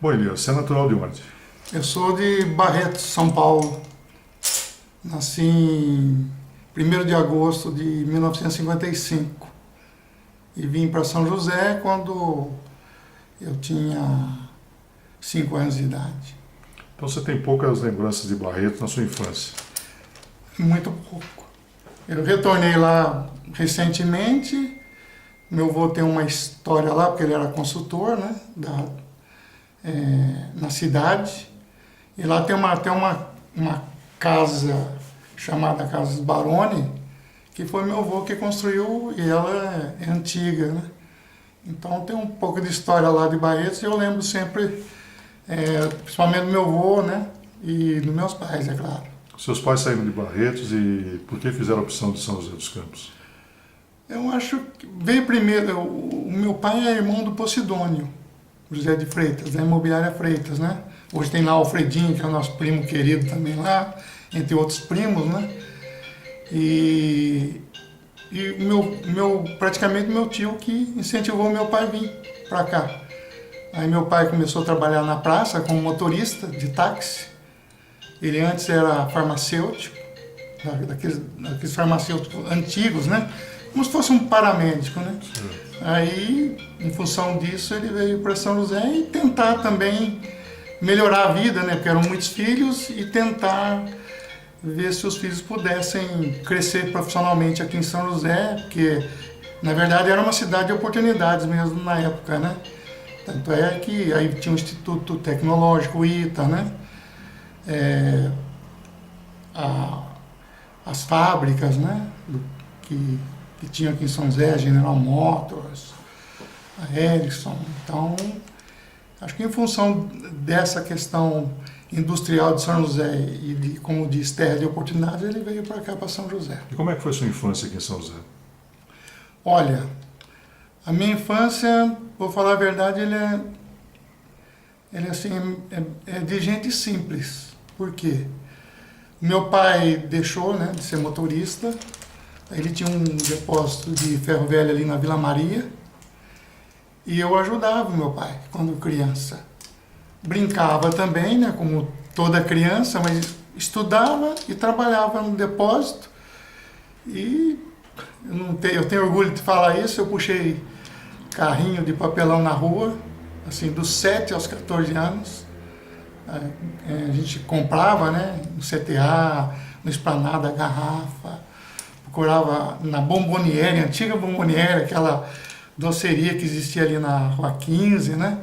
Bom, Elias, você é natural de onde? Eu sou de Barretos, São Paulo. Nasci em 1º de agosto de 1955 e vim para São José quando eu tinha 5 anos de idade. Então você tem poucas lembranças de Barretos na sua infância. Muito pouco. Eu retornei lá recentemente. Meu avô tem uma história lá, porque ele era consultor, né, na cidade. E lá tem uma casa chamada Casa Baroni, que foi meu avô que construiu e ela é antiga, né? Então tem um pouco de história lá de Barretos e eu lembro sempre, principalmente do meu avô, né? E dos meus pais, é claro. Seus pais saíram de Barretos e por que fizeram a opção de São José dos Campos? Eu acho que veio primeiro, o meu pai é irmão do Posidônio, José de Freitas, da Imobiliária Freitas, né? Hoje tem lá o Alfredinho, que é o nosso primo querido também lá, entre outros primos, né? E praticamente meu tio que incentivou meu pai a vir para cá. Aí meu pai começou a trabalhar na praça como motorista de táxi. Ele antes era farmacêutico, daqueles farmacêuticos antigos, né? Como se fosse um paramédico, né? Aí, em função disso, ele veio para São José e tentar também melhorar a vida, né? Porque eram muitos filhos e tentar ver se os filhos pudessem crescer profissionalmente aqui em São José, porque, na verdade, era uma cidade de oportunidades mesmo na época, né? Tanto é que aí tinha o Instituto Tecnológico, o ITA, né? As fábricas, né? Que tinha aqui em São José, General Motors, a Ericsson. Então, acho que em função dessa questão industrial de São José e, como diz, terra de oportunidades, ele veio para cá, para São José. E como é que foi a sua infância aqui em São José? Olha, a minha infância, vou falar a verdade, ele assim, é de gente simples. Por quê? Meu pai deixou, né, de ser motorista. Ele tinha um depósito de ferro velho ali na Vila Maria. E eu ajudava o meu pai quando criança. Brincava também, né, como toda criança, mas estudava e trabalhava no depósito. E eu tenho orgulho de falar isso, eu puxei carrinho de papelão na rua, assim, dos 7 aos 14 anos. A gente comprava, né, no CTA, no Esplanada Garrafa, procurava na Bomboniere, antiga Bomboniere, aquela doceria que existia ali na Rua 15, né?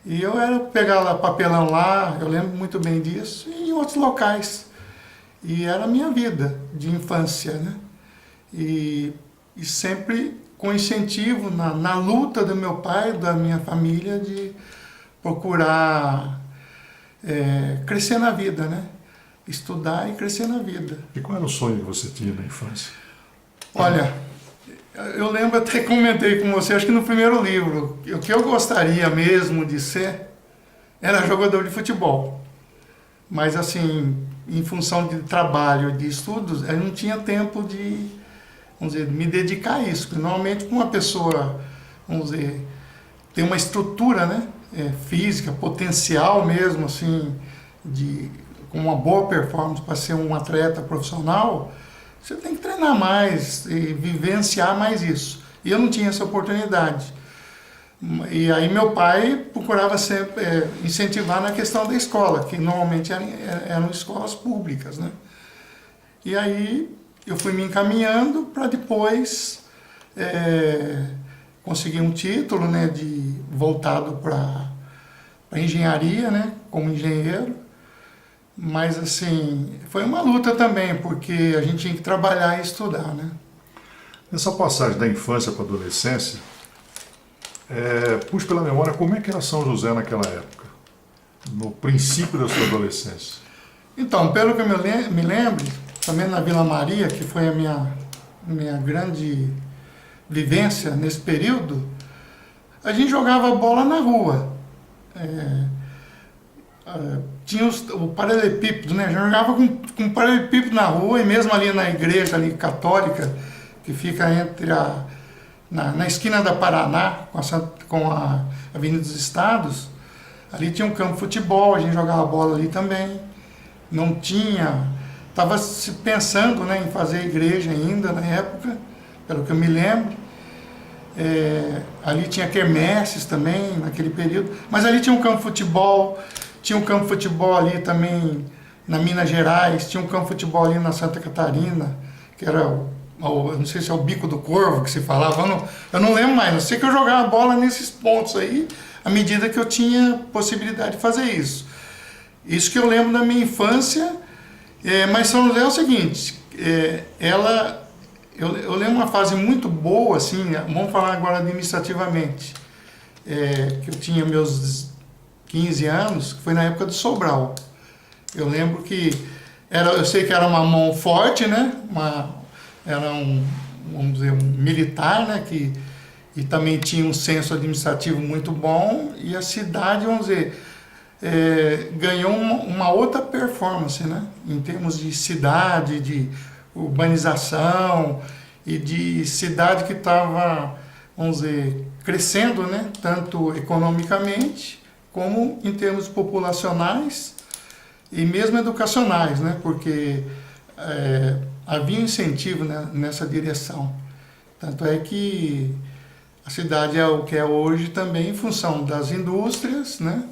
E eu pegar lá papelão lá, eu lembro muito bem disso, e em outros locais. E era a minha vida de infância, né? E sempre com incentivo na luta do meu pai, da minha família, de procurar crescer na vida, né? Estudar e crescer na vida. E qual era o sonho que você tinha na infância? Olha, eu lembro, até comentei com você, acho que no primeiro livro, o que eu gostaria mesmo de ser era jogador de futebol. Mas assim, em função de trabalho, de estudos, eu não tinha tempo de, vamos dizer, me dedicar a isso. Porque normalmente uma pessoa, vamos dizer, tem uma estrutura, né, física, potencial mesmo, assim, com uma boa performance para ser um atleta profissional, você tem que treinar mais e vivenciar mais isso. E eu não tinha essa oportunidade. E aí meu pai procurava sempre incentivar na questão da escola, que normalmente eram escolas públicas, né? E aí eu fui me encaminhando para depois conseguir um título, né, voltado para engenharia, né, como engenheiro. Mas assim, foi uma luta também, porque a gente tinha que trabalhar e estudar, né? Nessa passagem da infância para a adolescência, puxe pela memória como é que era São José naquela época, no princípio da sua adolescência. Então, pelo que eu me lembro, também na Vila Maria, que foi a minha grande vivência nesse período, a gente jogava bola na rua. Tinha o paralelepípedo, né? A gente jogava com paralelepípedo na rua, e mesmo ali na igreja ali, católica, que fica entre na esquina da Paraná, com a Avenida dos Estados, Ali tinha um campo de futebol, a gente jogava bola ali também. Não tinha... Estava se pensando, né, em fazer igreja ainda na época, pelo que eu me lembro. Ali tinha quermesses também, naquele período. Mas ali tinha um campo de futebol, tinha um campo de futebol ali também na Minas Gerais, tinha um campo de futebol ali na Santa Catarina, que era, eu não sei se é o Bico do Corvo que se falava, eu não lembro mais. Eu sei que eu jogava bola nesses pontos aí, à medida que eu tinha possibilidade de fazer isso. Isso que eu lembro da minha infância, mas São José é o seguinte, eu lembro uma fase muito boa, assim, vamos falar agora administrativamente, que eu tinha meus 15 anos, que foi na época do Sobral. Eu lembro que, eu sei que era uma mão forte, né? Era vamos dizer, um militar, né? E também tinha um senso administrativo muito bom, e a cidade, vamos dizer, ganhou uma outra performance, né? Em termos de cidade, de urbanização e de cidade que estava, vamos dizer, crescendo, né? Tanto economicamente como em termos populacionais e mesmo educacionais, né? Porque havia um incentivo, né, nessa direção. Tanto é que a cidade é o que é hoje também em função das indústrias, né?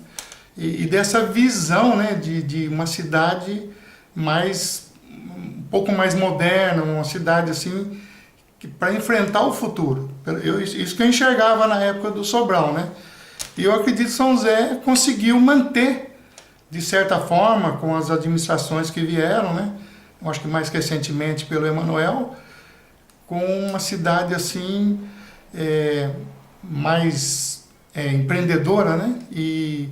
E dessa visão, né, de uma cidade um pouco mais moderna, uma cidade assim, para enfrentar o futuro. Isso que eu enxergava na época do Sobral, né? E eu acredito que São José conseguiu manter, de certa forma, com as administrações que vieram, né? Eu acho que mais recentemente pelo Emanuel, com uma cidade assim, mais empreendedora, né? E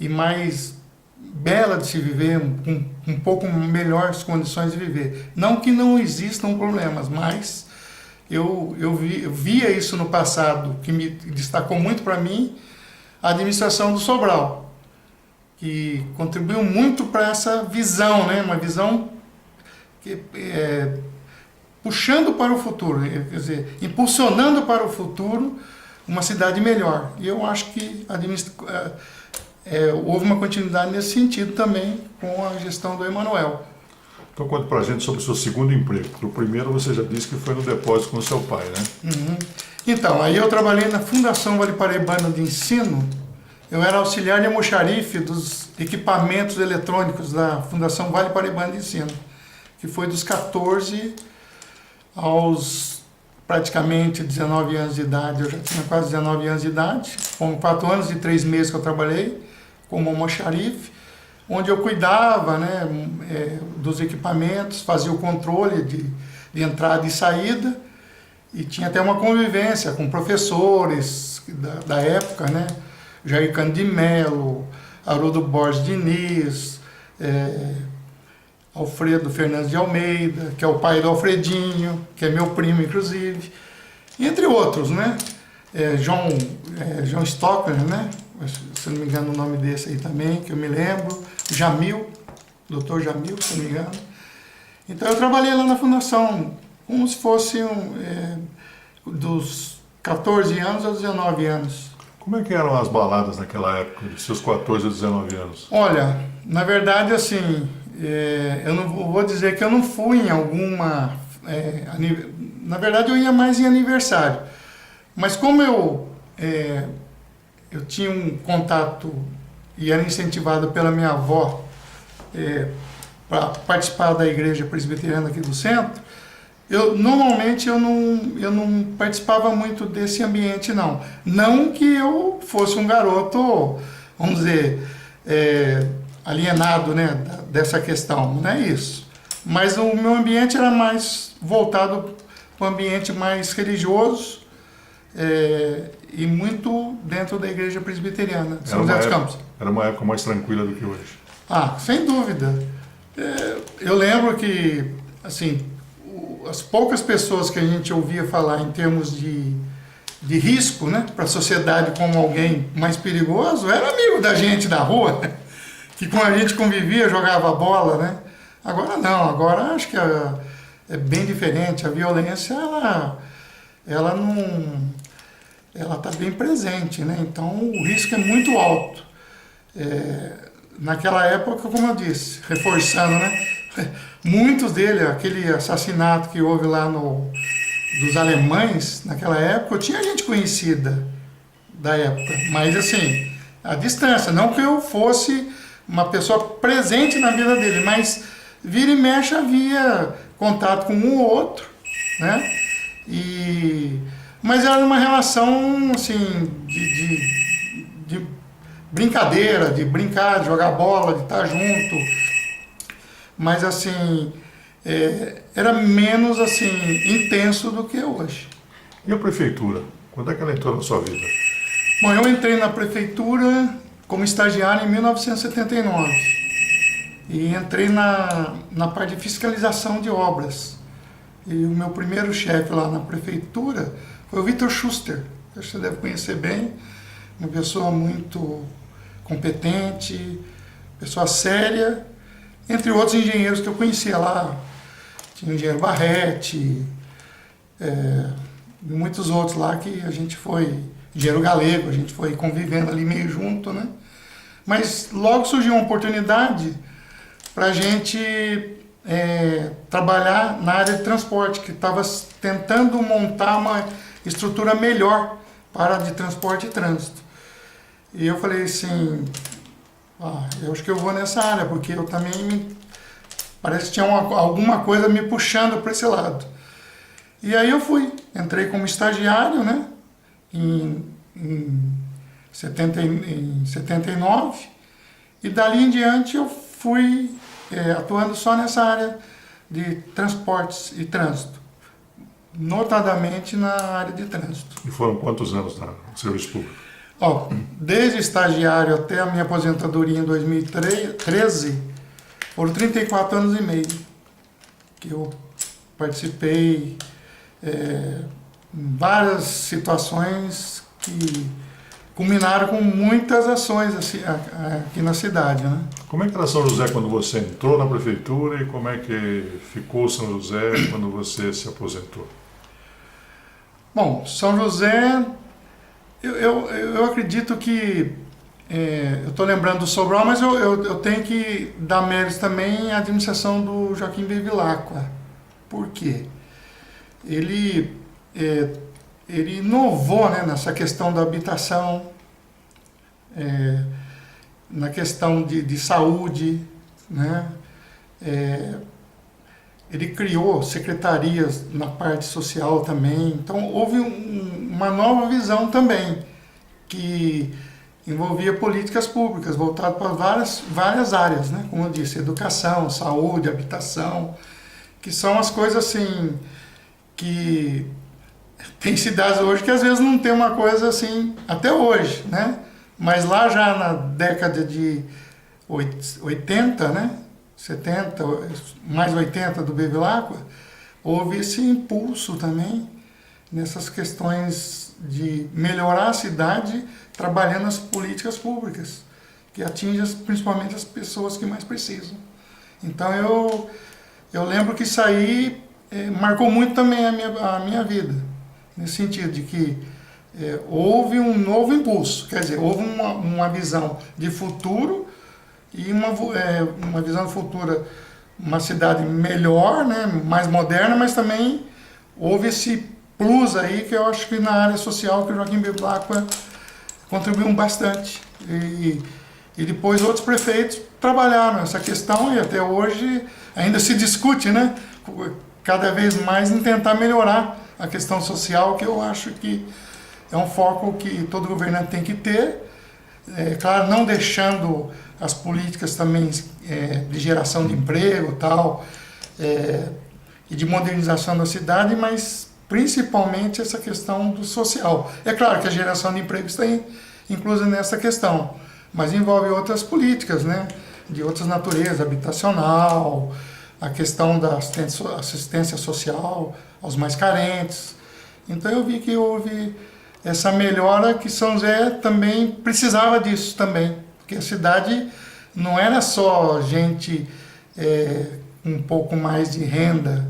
mais bela de se viver, com um pouco melhores condições de viver. Não que não existam problemas, mas eu via isso no passado, que me destacou muito para mim, a administração do Sobral, que contribuiu muito para essa visão, né? Uma visão que, puxando para o futuro, quer dizer, impulsionando para o futuro uma cidade melhor. E eu acho que houve uma continuidade nesse sentido também com a gestão do Emanuel. Então conta pra gente sobre o seu segundo emprego. O primeiro você já disse que foi no depósito com o seu pai, né? Uhum. Então, aí eu trabalhei na Fundação Vale Paraibana de Ensino. Eu era auxiliar de almoxarife dos equipamentos eletrônicos da Fundação Vale Paraibana de Ensino, que foi dos 14 aos praticamente 19 anos de idade. Eu já tinha quase 19 anos de idade, com 4 anos e 3 meses que eu trabalhei como almoxarife, onde eu cuidava, né, dos equipamentos, fazia o controle de entrada e saída, e tinha até uma convivência com professores da época, né, Jair Cândido de Mello, Haroldo Borges Diniz, Alfredo Fernandes de Almeida, que é o pai do Alfredinho, que é meu primo, inclusive, entre outros, né? João Stockner, né? Se não me engano o nome desse aí também, que eu me lembro, Jamil, Dr. Jamil, se não me engano. Então eu trabalhei lá na Fundação, como se fosse dos 14 anos aos 19 anos. Como é que eram as baladas naquela época, dos seus 14 a 19 anos? Olha, na verdade, assim, eu não vou dizer que eu não fui em alguma... na verdade, eu ia mais em aniversário. Mas como eu tinha um contato e era incentivado pela minha avó para participar da igreja presbiteriana aqui do centro, normalmente eu não participava muito desse ambiente, não. Não que eu fosse um garoto, vamos dizer, alienado, né, dessa questão, não é isso. Mas o meu ambiente era mais voltado para um ambiente mais religioso e muito dentro da igreja presbiteriana de São José dos Campos. Era uma época mais tranquila do que hoje. Ah, sem dúvida. Eu lembro que, assim, as poucas pessoas que a gente ouvia falar em termos de risco, né, para a sociedade como alguém mais perigoso, era amigo da gente da rua, que com a gente convivia, jogava bola, né? Agora não, agora acho que é bem diferente. A violência, ela está bem presente, né? Então o risco é muito alto. Naquela época, como eu disse, reforçando, né? Muitos deles, aquele assassinato que houve lá dos alemães, naquela época, eu tinha gente conhecida da época, mas assim, a distância, não que eu fosse uma pessoa presente na vida dele, mas vira e mexe havia contato com um ou outro, né? Mas era uma relação assim de brincadeira, de brincar, de jogar bola, de estar junto, mas assim era menos assim intenso do que hoje. E a prefeitura? Quando é que ela entrou na sua vida? Bom, eu entrei na prefeitura como estagiário em 1979 e entrei na parte de fiscalização de obras. E o meu primeiro chefe lá na prefeitura foi o Vitor Schuster, que você deve conhecer bem, uma pessoa muito competente, pessoa séria, entre outros engenheiros que eu conhecia lá. Tinha o engenheiro Barretti, e muitos outros lá que a gente foi, engenheiro Galego, a gente foi convivendo ali meio junto, né? Mas logo surgiu uma oportunidade para a gente trabalhar na área de transporte, que estava tentando montar uma estrutura melhor para a área de transporte e trânsito. E eu falei assim, eu acho que eu vou nessa área, porque eu também parece que tinha alguma coisa me puxando para esse lado. E aí eu fui, entrei como estagiário, né, em 79, e dali em diante eu fui atuando só nessa área de transportes e trânsito, notadamente na área de trânsito. E foram quantos anos no serviço público? Desde estagiário até a minha aposentadoria em 2013, foram 34 anos e meio que eu participei em várias situações que culminaram com muitas ações aqui na cidade, né? Como é que era São José quando você entrou na prefeitura e como é que ficou São José quando você se aposentou? Bom, São José, eu acredito que, eu estou lembrando do Sobral, mas eu tenho que dar méritos também à administração do Joaquim Bevilacqua. Por quê? Ele inovou, né, nessa questão da habitação, na questão de saúde, né? Ele criou secretarias na parte social também. Então houve uma nova visão também, que envolvia políticas públicas voltadas para várias áreas, né? Como eu disse, educação, saúde, habitação, que são as coisas assim que tem cidades hoje que às vezes não tem uma coisa assim, até hoje, né? Mas lá já na década de 80, né? 70, mais 80 do Bevilacqua, houve esse impulso também nessas questões de melhorar a cidade trabalhando as políticas públicas, que atingem principalmente as pessoas que mais precisam. Então eu lembro que isso aí marcou muito também a minha vida, nesse sentido de que houve um novo impulso, quer dizer, houve uma visão de futuro e uma visão futura, uma cidade melhor, né, mais moderna, mas também houve esse plus aí que eu acho que na área social que o Joaquim Bevilacqua contribuiu bastante. E depois outros prefeitos trabalharam essa questão e até hoje ainda se discute, né, cada vez mais em tentar melhorar a questão social, que eu acho que é um foco que todo governante tem que ter, claro, não deixando as políticas também de geração de emprego tal, e de modernização da cidade, mas principalmente essa questão do social. É claro que a geração de emprego está inclusa nessa questão, mas envolve outras políticas, né, de outras naturezas, habitacional, a questão da assistência social aos mais carentes. Então eu vi que houve essa melhora, que São José também precisava disso também, porque a cidade não era só gente com um pouco mais de renda,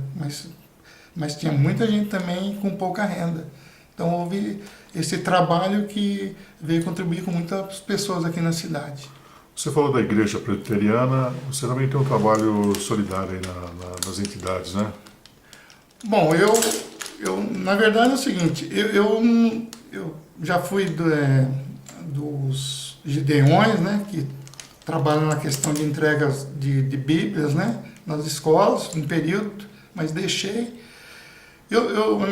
mas tinha muita gente também com pouca renda. Então houve esse trabalho que veio contribuir com muitas pessoas aqui na cidade. Você falou da igreja presbiteriana, você também tem um trabalho solidário aí nas entidades, né? Bom, na verdade é o seguinte, eu já fui dos Gideões, né, que trabalham na questão de entregas de Bíblias, né, nas escolas, um período, mas deixei.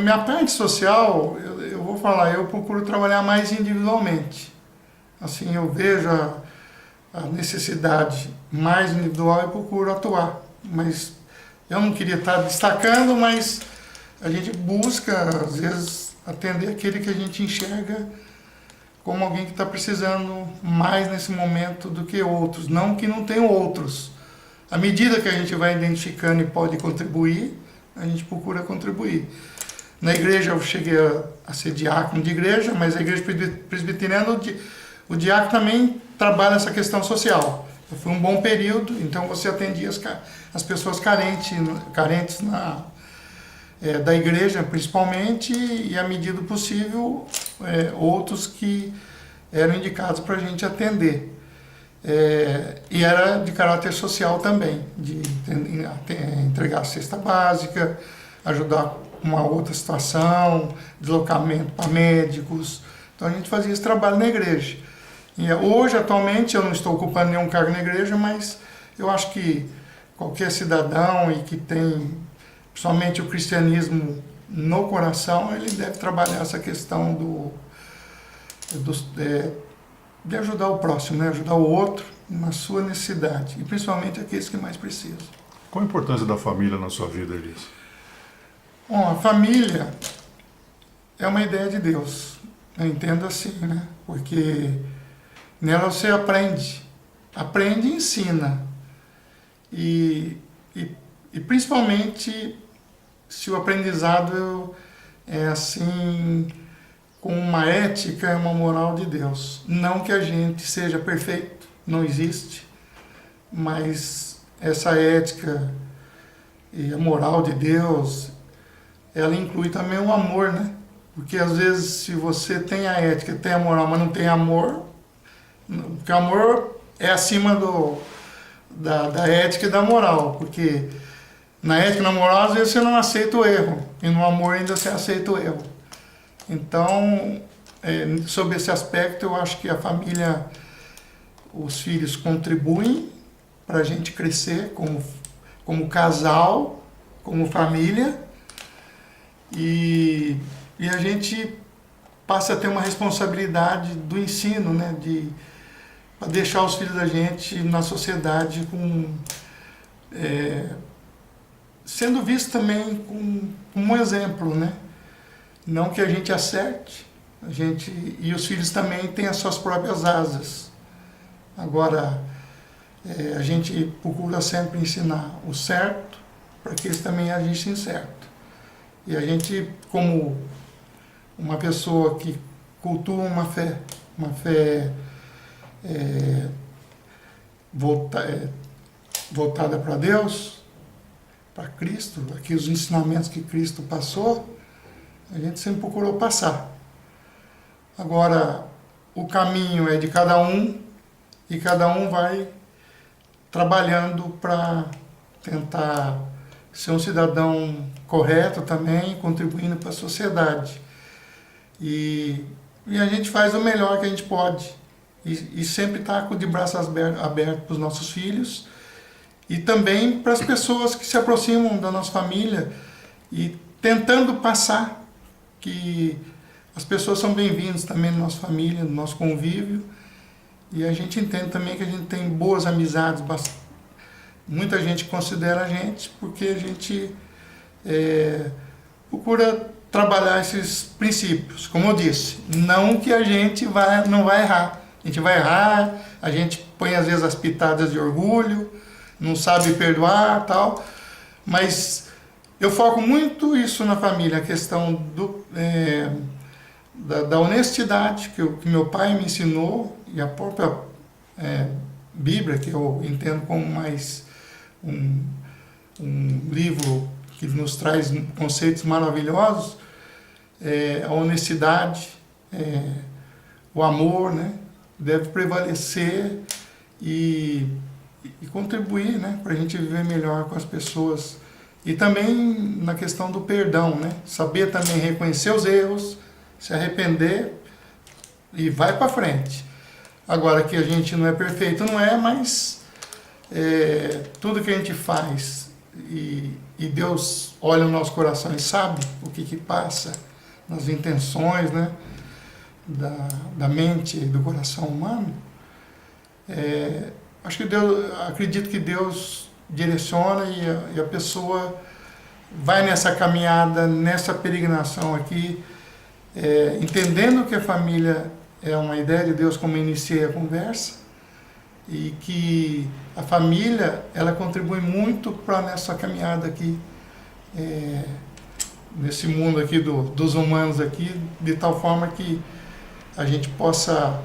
Minha parte social, eu vou falar, eu procuro trabalhar mais individualmente. Assim, eu vejo a necessidade mais individual e procuro atuar. Mas eu não queria estar destacando, mas a gente busca, às vezes, atender aquele que a gente enxerga como alguém que está precisando mais nesse momento do que outros. Não que não tenham outros. À medida que a gente vai identificando e pode contribuir, a gente procura contribuir. Na igreja eu cheguei a ser diácono de igreja, mas a igreja presbiteriana, o diácono também trabalha essa questão social. Foi um bom período, então você atendia as pessoas carentes da igreja, principalmente, e, à medida do possível, outros que eram indicados para a gente atender. E era de caráter social também, de entregar a cesta básica, ajudar uma outra situação, deslocamento para médicos. Então a gente fazia esse trabalho na igreja. E hoje, atualmente, eu não estou ocupando nenhum cargo na igreja, mas eu acho que qualquer cidadão e que tem somente o cristianismo no coração, ele deve trabalhar essa questão de ajudar o próximo, né? Ajudar o outro na sua necessidade, e principalmente aqueles que mais precisam. Qual a importância da família na sua vida, Elias? Bom, a família é uma ideia de Deus, eu entendo assim, né? Porque nela você aprende e ensina. E principalmente se o aprendizado é assim, com uma ética e uma moral de Deus. Não que a gente seja perfeito, não existe, mas essa ética e a moral de Deus, ela inclui também o amor, né? Porque às vezes se você tem a ética, tem a moral, mas não tem amor, porque o amor é acima da ética e da moral, porque na ética e na moral às vezes você não aceita o erro, e no amor ainda você aceita o erro. Então, sobre esse aspecto, eu acho que a família, os filhos contribuem para a gente crescer como casal, como família, e a gente passa a ter uma responsabilidade do ensino, né, para deixar os filhos da gente na sociedade sendo visto também como um exemplo, né? Não que a gente acerte, e os filhos também têm as suas próprias asas. Agora, a gente procura sempre ensinar o certo para que eles também agissem certo. E a gente, como uma pessoa que cultua uma fé voltada para Deus, para Cristo, aqueles ensinamentos que Cristo passou, a gente sempre procurou passar. Agora, o caminho é de cada um, e cada um vai trabalhando para tentar ser um cidadão correto também, contribuindo para a sociedade. E a gente faz o melhor que a gente pode. E sempre está com de braços abertos para os nossos filhos, e também para as pessoas que se aproximam da nossa família, e tentando passar que as pessoas são bem-vindas também na nossa família, no nosso convívio, e a gente entende também que a gente tem boas amizades, muita gente considera a gente, porque a gente procura trabalhar esses princípios, como eu disse, não que a gente não vai errar, a gente vai errar, a gente põe às vezes as pitadas de orgulho, não sabe perdoar, tal, mas eu foco muito isso na família, a questão da honestidade que meu pai me ensinou, e a própria Bíblia, que eu entendo como mais um livro que nos traz conceitos maravilhosos, a honestidade, o amor, né, deve prevalecer, e contribuir, né, para a gente viver melhor com as pessoas. E também na questão do perdão, né, saber também reconhecer os erros, se arrepender e vai para frente. Agora que a gente não é perfeito, não é, mas tudo que a gente faz e Deus olha o nosso coração e sabe o que passa nas intenções, né, da mente e do coração humano. Acho que acredito que Deus direciona e a pessoa vai nessa caminhada, nessa peregrinação aqui, entendendo que a família é uma ideia de Deus, como eu iniciei a conversa, e que a família, ela contribui muito para nessa caminhada aqui, nesse mundo aqui dos humanos aqui, de tal forma que a gente possa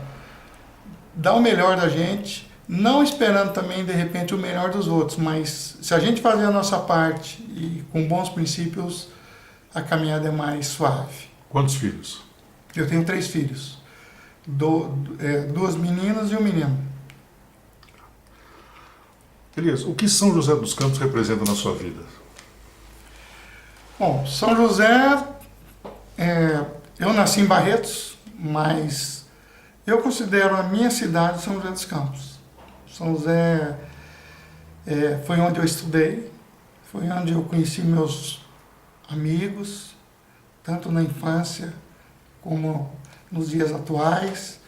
dar o melhor da gente, não esperando também, de repente, o melhor dos outros, mas se a gente fazer a nossa parte e com bons princípios, a caminhada é mais suave. Quantos filhos? Eu tenho 3 filhos, 2 meninas e um menino. Elias, o que São José dos Campos representa na sua vida? Bom, São José, eu nasci em Barretos, mas eu considero a minha cidade São José dos Campos. São José foi onde eu estudei, foi onde eu conheci meus amigos, tanto na infância como nos dias atuais,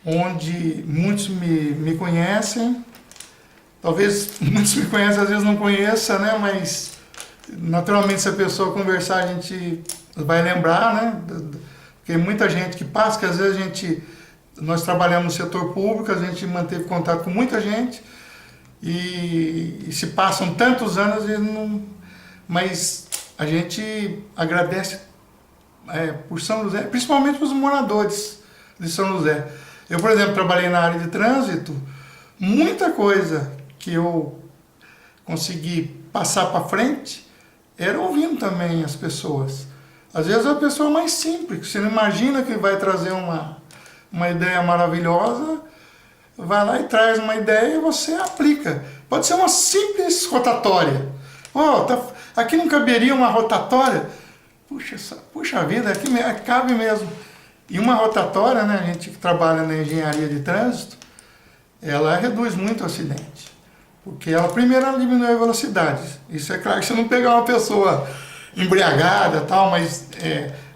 onde muitos me conhecem, talvez muitos me conhecem, às vezes não conheçam, né? Mas naturalmente se a pessoa conversar, a gente vai lembrar, né? Porque muita gente que passa, que às vezes nós trabalhamos no setor público, a gente manteve contato com muita gente e se passam tantos anos e não, mas a gente agradece por São José, principalmente para os moradores de São José. Eu, por exemplo, trabalhei na área de trânsito, muita coisa que eu consegui passar para frente era ouvindo também as pessoas. Às vezes a pessoa mais simples, você não imagina que vai trazer uma ideia maravilhosa, vai lá e traz uma ideia e você aplica. Pode ser uma simples rotatória. Aqui não caberia uma rotatória? Puxa vida, aqui cabe mesmo. E uma rotatória, né, a gente que trabalha na engenharia de trânsito, ela reduz muito o acidente. Porque primeiro ela diminui a velocidade. Isso é claro que você não pegar uma pessoa embriagada, tal, mas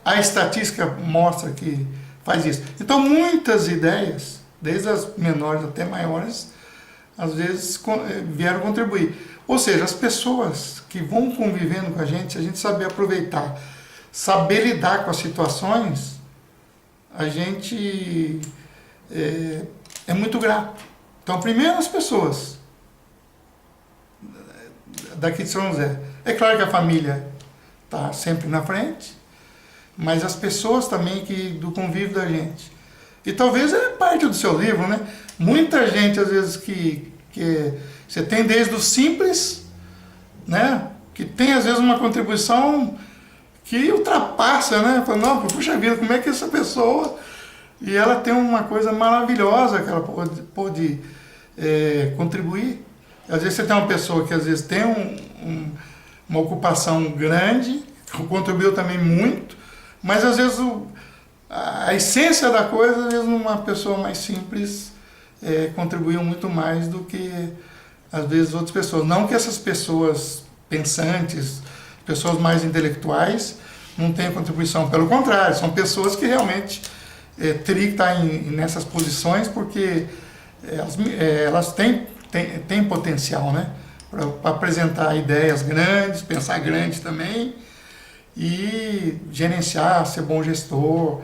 a estatística mostra que faz isso. Então muitas ideias, desde as menores até maiores, às vezes vieram contribuir. Ou seja, as pessoas que vão convivendo com a gente saber aproveitar, saber lidar com as situações, a gente é muito grato. Então primeiro as pessoas daqui de São José. É claro que a família está sempre na frente, mas as pessoas também do convívio da gente. E talvez é parte do seu livro, né? Muita gente, às vezes, que você tem desde o simples, né? Que tem, às vezes, uma contribuição que ultrapassa, né? Fala, não, puxa vida, como é que essa pessoa... E ela tem uma coisa maravilhosa que ela pode contribuir. Às vezes você tem uma pessoa que, às vezes, tem uma ocupação grande, contribuiu também muito, mas às vezes a essência da coisa, às vezes uma pessoa mais simples contribuiu muito mais do que às vezes outras pessoas. Não que essas pessoas pensantes, pessoas mais intelectuais, não tenham contribuição, pelo contrário, são pessoas que realmente teriam que estar nessas posições porque elas têm potencial, né? Para apresentar ideias grandes, pensar grande também e gerenciar, ser bom gestor.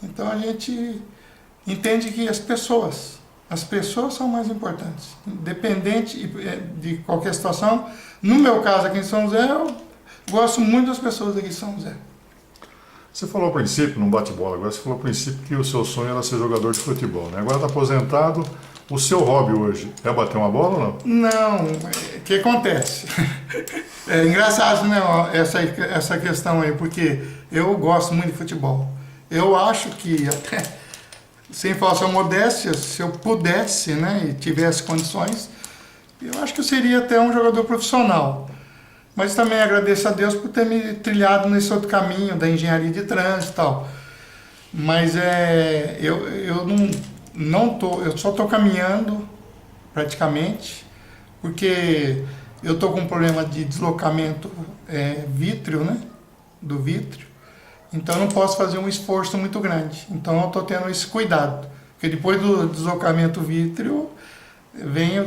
Então a gente entende que as pessoas são mais importantes, independente de qualquer situação. No meu caso aqui em São José, eu gosto muito das pessoas aqui em São José. Você falou ao princípio, num bate-bola, agora você falou ao princípio que o seu sonho era ser jogador de futebol, né? Agora está aposentado. O seu hobby hoje é bater uma bola ou não? Não, o que acontece? É engraçado, né, essa questão aí, porque eu gosto muito de futebol. Eu acho que até sem falsa modéstia, se eu pudesse, né, e tivesse condições, eu acho que eu seria até um jogador profissional. Mas também agradeço a Deus por ter me trilhado nesse outro caminho da engenharia de trânsito e tal. Mas eu eu só estou caminhando praticamente, porque eu estou com um problema de deslocamento vítreo, né, do vítreo. Então eu não posso fazer um esforço muito grande. Então eu estou tendo esse cuidado. Porque depois do deslocamento vítreo, vem o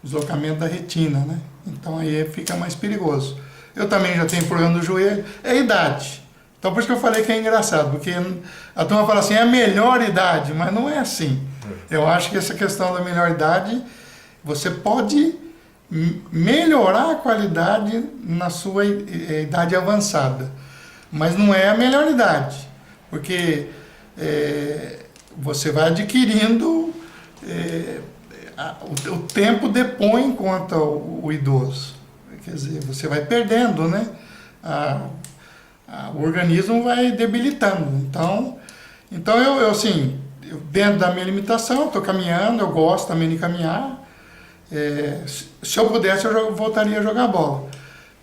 deslocamento da retina, né? Então aí fica mais perigoso. Eu também já tenho problema do joelho. É a idade. Então por isso que eu falei que é engraçado. Porque a turma fala assim, é a melhor idade. Mas não é assim. Eu acho que essa questão da melhor idade, você pode melhorar a qualidade na sua idade avançada, mas não é a melhor idade, porque você vai adquirindo, o tempo depõe quanto ao idoso, quer dizer, você vai perdendo, né? O organismo vai debilitando. Então assim, dentro da minha limitação, estou caminhando, eu gosto também de caminhar. Se eu pudesse, eu voltaria a jogar bola.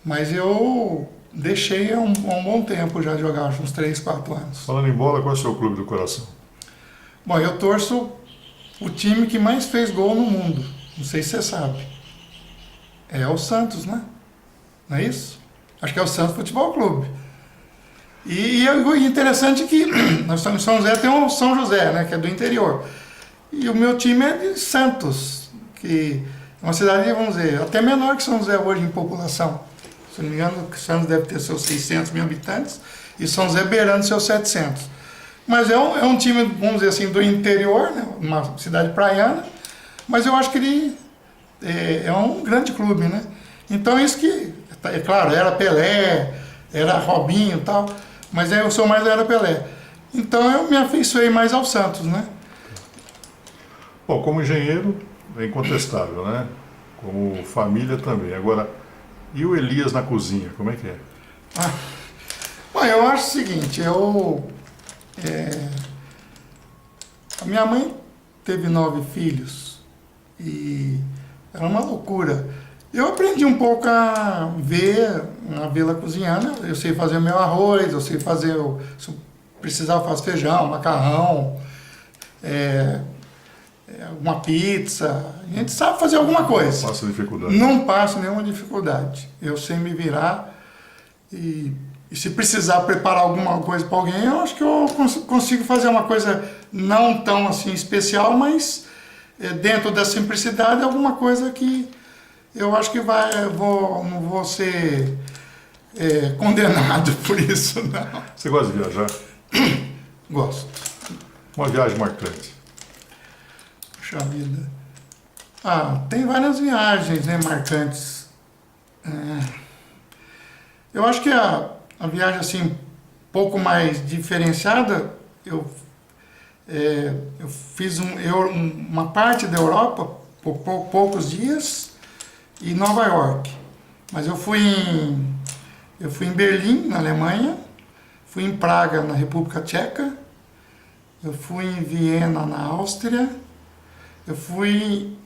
Mas eu deixei há um bom tempo já de jogar, uns 3, 4 anos. Falando em bola, qual é o seu clube do coração? Bom, eu torço o time que mais fez gol no mundo. Não sei se você sabe. É o Santos, né? Não é isso? Acho que é o Santos Futebol Clube. E interessante que nós estamos em São José, tem um São José, né, que é do interior. E o meu time é de Santos, que é uma cidade, vamos dizer, até menor que São José hoje em população. Se não me engano, Santos deve ter seus 600 mil habitantes e São José beirando seus 700. Mas é um time, vamos dizer assim, do interior, né, uma cidade praiana, mas eu acho que ele é um grande clube, né? Então isso que, é claro, era Pelé, era Robinho e tal, mas eu sou mais era Pelé. Então eu me afeiçoei mais ao Santos, né? Bom, como engenheiro, é incontestável, né? Como família também. Agora, e o Elias na cozinha, como é que é? Bom, eu acho o seguinte, a minha mãe teve 9 filhos e era uma loucura. Eu aprendi um pouco a vê-la cozinhando. Eu sei fazer meu arroz, eu sei fazer, se eu precisar eu faço feijão, macarrão, uma pizza. A gente sabe fazer alguma coisa. Não passa dificuldade. Não passo nenhuma dificuldade. Eu sei me virar e se precisar preparar alguma coisa para alguém, eu acho que eu consigo fazer uma coisa não tão assim especial, mas dentro da simplicidade, alguma coisa que eu acho que não vou ser condenado por isso, não. Você gosta de viajar? Gosto. Uma viagem marcante. Puxa vida. Tem várias viagens, né, marcantes. Eu acho que a viagem assim, um pouco mais diferenciada, eu fiz uma parte da Europa por poucos dias e Nova York. Mas eu fui em Berlim, na Alemanha, fui em Praga, na República Tcheca, eu fui em Viena, na Áustria, eu fui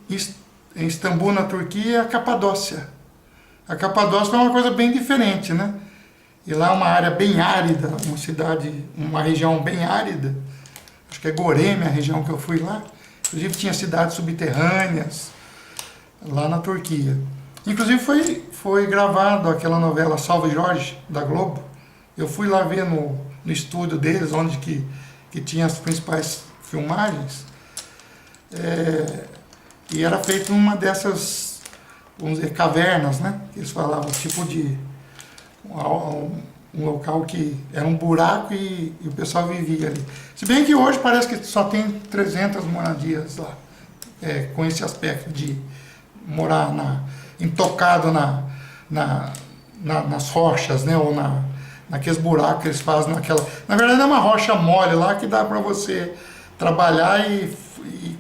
em Istambul, na Turquia, e a Capadócia. A Capadócia foi uma coisa bem diferente, né? E lá é uma área bem árida, uma região bem árida. Acho que é Goreme a região que eu fui lá. Inclusive tinha cidades subterrâneas lá na Turquia. Inclusive foi gravado aquela novela Salve Jorge, da Globo. Eu fui lá ver no estúdio deles, onde que tinha as principais filmagens. E era feito numa dessas, vamos dizer, cavernas, né? Que eles falavam, tipo de um local que era um buraco e o pessoal vivia ali. Se bem que hoje parece que só tem 300 moradias lá, com esse aspecto de morar intocado nas rochas, né? Ou naqueles buracos que eles fazem naquela... Na verdade é uma rocha mole lá que dá para você trabalhar e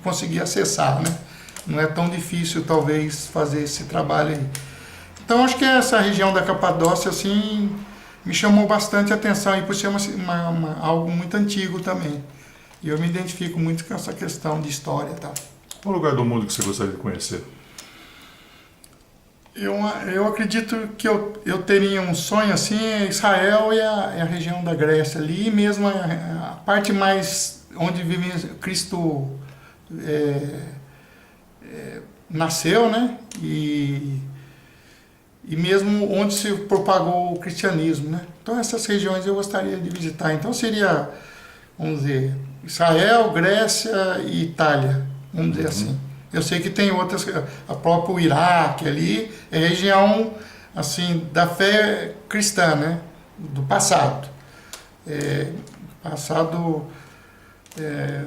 conseguir acessar, né? Não é tão difícil talvez fazer esse trabalho aí. Então acho que essa região da Capadócia assim me chamou bastante atenção e por ser algo muito antigo também. E eu me identifico muito com essa questão de história e tal. Qual lugar do mundo que você gostaria de conhecer? Eu acredito que eu teria um sonho assim, Israel e a região da Grécia ali, mesmo a parte mais onde vive Cristo nasceu, né? E mesmo onde se propagou o cristianismo, né? Então essas regiões eu gostaria de visitar. Então seria, vamos dizer, Israel, Grécia e Itália, vamos dizer assim. Eu sei que tem outras, a próprio Iraque ali, é região assim da fé cristã, né? Do passado.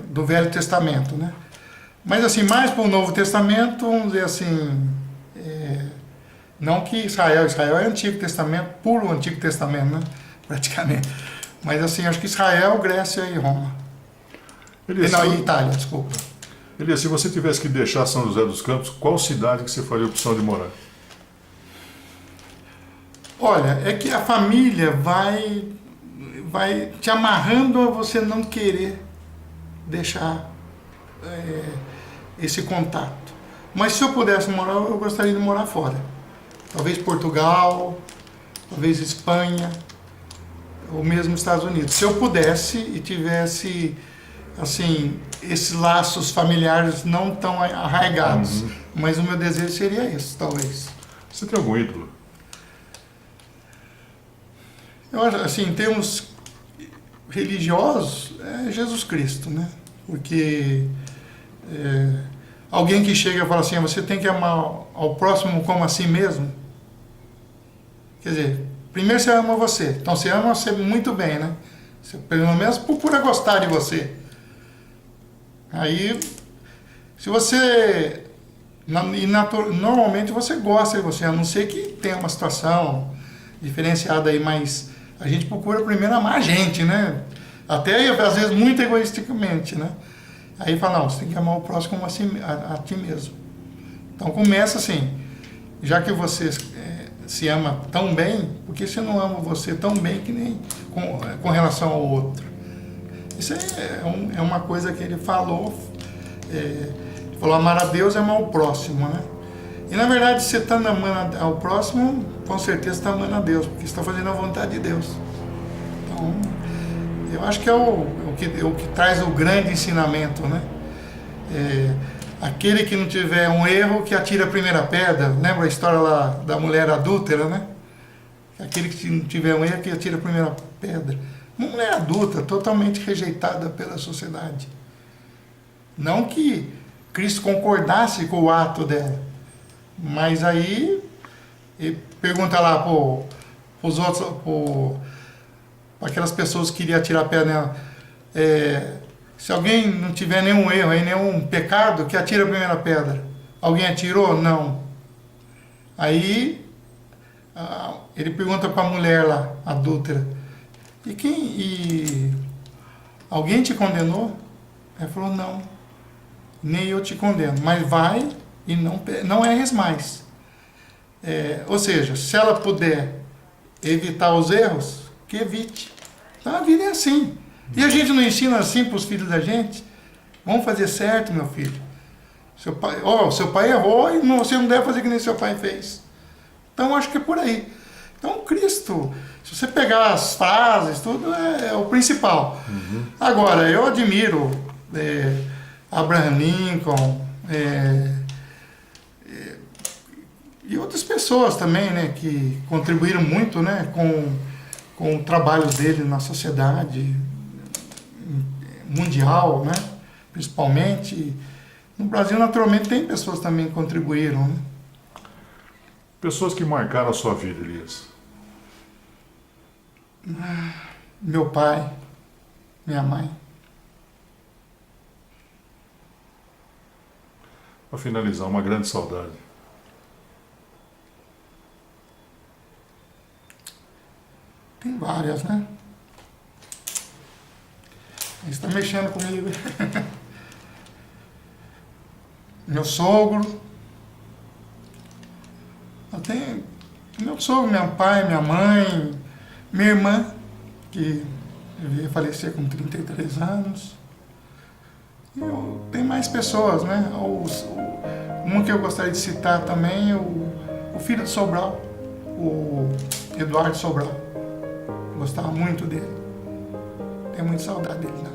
Do Velho Testamento, né? Mas assim, mais para o Novo Testamento, vamos dizer assim, não que Israel é Antigo Testamento, puro Antigo Testamento, né? Praticamente. Mas assim, acho que Israel, Grécia e Roma. Não, e Itália, desculpa. Elias, se você tivesse que deixar São José dos Campos, qual cidade que você faria a opção de morar? Olha, é que a família vai te amarrando a você não querer deixar esse contato. Mas se eu pudesse morar, eu gostaria de morar fora. Talvez Portugal, talvez Espanha, ou mesmo Estados Unidos. Se eu pudesse e tivesse, assim, esses laços familiares não tão arraigados. Mas o meu desejo seria esse, talvez. Você tem algum ídolo? Eu acho, assim, em termos religiosos, é Jesus Cristo, né? Porque alguém que chega e fala assim, você tem que amar ao próximo como a si mesmo. Quer dizer, primeiro você ama você. Então você ama você muito bem, né? Você pelo menos procura gostar de você. Aí, se você... normalmente você gosta de você, a não ser que tenha uma situação diferenciada aí, mas a gente procura primeiro amar a gente, né? Até às vezes muito egoisticamente, né? Aí fala, não, você tem que amar o próximo como a ti mesmo. Então começa assim, já que você se ama tão bem, por que você não ama você tão bem que nem com relação ao outro? Isso é uma coisa que ele falou, ele falou, amar a Deus é amar o próximo, né? E na verdade, você está amando ao próximo, com certeza está amando a Deus, porque você está fazendo a vontade de Deus. Então, eu acho que é o que traz o grande ensinamento, né? Aquele que não tiver um erro, que atira a primeira pedra. Lembra a história lá da mulher adúltera, né? Aquele que não tiver um erro, que atira a primeira pedra. Uma mulher adulta, totalmente rejeitada pela sociedade. Não que Cristo concordasse com o ato dela, mas aí ele pergunta lá para os outros, para aquelas pessoas que queriam atirar a pedra nela, se alguém não tiver nenhum erro, nenhum pecado, que atira a primeira pedra. Alguém atirou? Não. Aí ele pergunta para a mulher lá, adúltera, alguém te condenou? Ela falou, não, nem eu te condeno, mas vai e não erres mais. Ou seja, se ela puder evitar os erros, que evite. Então a vida é assim. E a gente não ensina assim para os filhos da gente? Vamos fazer certo, meu filho. Seu pai errou e você não deve fazer que nem seu pai fez. Então acho que é por aí. Então Cristo, se você pegar as frases, tudo é o principal. Agora, eu admiro Abraham Lincoln e outras pessoas também, né, que contribuíram muito, né, com o trabalho dele na sociedade mundial, né, principalmente. No Brasil, naturalmente, tem pessoas também que contribuíram, né? Pessoas que marcaram a sua vida, Elias. Meu pai, minha mãe. Para finalizar, uma grande saudade. Tem várias, né? Isso está mexendo comigo. Meu sogro. Eu tenho meu sogro, meu pai, minha mãe, Minha irmã, que veio falecer com 33 anos. Tem mais pessoas, né? Um que eu gostaria de citar também, o filho de Sobral, o Eduardo Sobral. Gostava muito dele. Tenho muita saudade dele, né?